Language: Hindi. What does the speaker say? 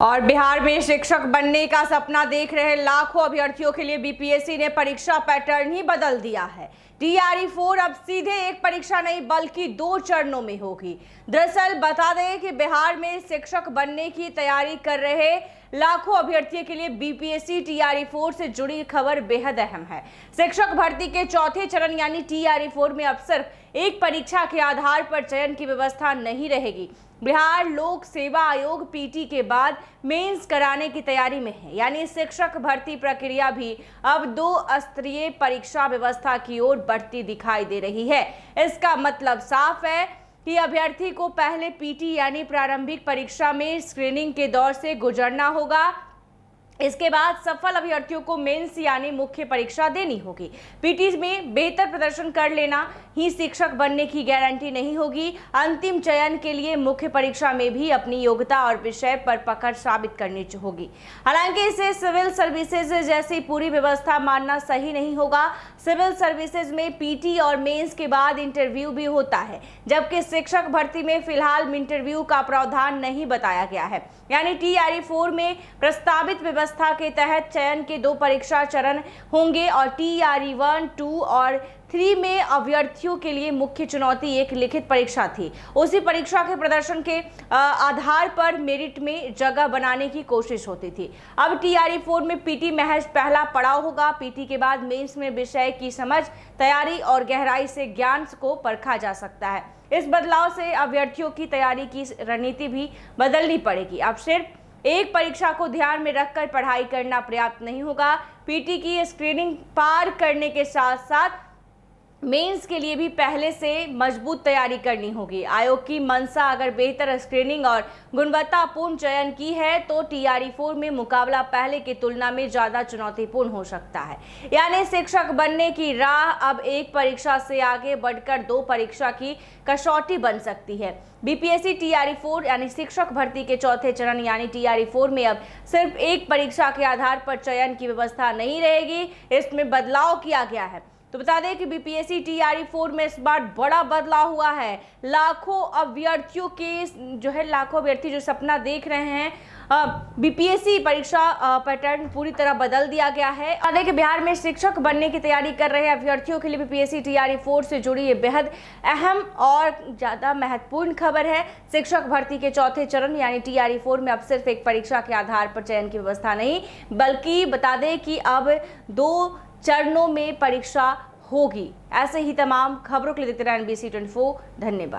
और बिहार में शिक्षक बनने का सपना देख रहे लाखों अभ्यर्थियों के लिए बीपीएससी ने परीक्षा पैटर्न ही बदल दिया है। TRE-4 अब सीधे एक परीक्षा नहीं बल्कि 2 चरणों में होगी। दरअसल बता दें कि बिहार में शिक्षक बनने की तैयारी कर रहे लाखों अभ्यर्थियों के लिए बीपीएससी TRE-4 से जुड़ी खबर बेहद अहम है। शिक्षक भर्ती के चौथे चरण यानी TRE-4 में अब सिर्फ एक परीक्षा के आधार पर चयन की व्यवस्था नहीं रहेगी। बिहार लोक सेवा आयोग पीटी के बाद मेंस कराने की तैयारी में है, यानी शिक्षक भर्ती प्रक्रिया भी अब 2 स्तरीय परीक्षा व्यवस्था की ओर बढ़ती दिखाई दे रही है। इसका मतलब साफ है कि अभ्यर्थी को पहले पीटी यानी प्रारंभिक परीक्षा में स्क्रीनिंग के दौर से गुजरना होगा। इसके बाद सफल अभ्यर्थियों को मेंस यानी मुख्य परीक्षा देनी होगी। पीटी में बेहतर प्रदर्शन कर लेना ही शिक्षक बनने की गारंटी नहीं होगी। अंतिम चयन के लिए मुख्य परीक्षा में भी अपनी योग्यता और विषय पर पकड़ साबित करनी होगी। हालांकि इसे सिविल सर्विसेज जैसी पूरी व्यवस्था मानना सही नहीं होगा। सिविल सर्विसेज में पीटी और मेंस के बाद इंटरव्यू भी होता है, जबकि शिक्षक भर्ती में फिलहाल इंटरव्यू का प्रावधान नहीं बताया गया है। यानी TRE-4 में प्रस्तावित व्यवस्था के तहत चयन के 2 परीक्षा चरण होंगे और TRE-1, 2 और 3 में अभ्यर्थियों के लिए मुख्य चुनौती एक लिखित परीक्षा थी। उसी परीक्षा के प्रदर्शन के आधार पर मेरिट में जगह बनाने की कोशिश होती थी। अब TRE-4 में पीटी महज पहला पड़ाव होगा। पीटी के बाद मेंस में विषय की समझ, तैयारी और गहराई से ज्ञान को परखा जा सकता है। इस बदलाव से अभ्यर्थियों की तैयारी की रणनीति भी बदलनी पड़ेगी। अब सिर्फ एक परीक्षा को ध्यान में रखकर पढ़ाई करना पर्याप्त नहीं होगा। पीटी की स्क्रीनिंग पार करने के साथ साथ मेंस के लिए भी पहले से मजबूत तैयारी करनी होगी। आयोग की मंशा अगर बेहतर स्क्रीनिंग और गुणवत्तापूर्ण चयन की है तो TRE-4 में मुकाबला पहले की तुलना में ज्यादा चुनौतीपूर्ण हो सकता है। यानी शिक्षक बनने की राह अब एक परीक्षा से आगे बढ़कर 2 परीक्षा की कसौटी बन सकती है। बीपीएससी TRE-4 यानी शिक्षक भर्ती के चौथे चरण यानी TRE-4 में अब सिर्फ एक परीक्षा के आधार पर चयन की व्यवस्था नहीं रहेगी, इसमें बदलाव किया गया है। तो बता दें कि बीपीएससी TRE-4 में इस बार बड़ा बदलाव हुआ है। लाखों अभ्यर्थी जो सपना देख रहे हैं, बीपीएससी परीक्षा पैटर्न पूरी तरह बदल दिया गया है। बता दें कि बिहार में शिक्षक बनने की तैयारी कर रहे अभ्यर्थियों के लिए बीपीएससी TRE-4 से जुड़ी ये बेहद अहम और ज़्यादा महत्वपूर्ण खबर है। शिक्षक भर्ती के चौथे चरण यानी TRE-4 में अब सिर्फ एक परीक्षा के आधार पर चयन की व्यवस्था नहीं, बल्कि बता दें कि अब 2 चरणों में परीक्षा होगी। ऐसे ही तमाम खबरों के लिए देखते रहें NBC 24। धन्यवाद।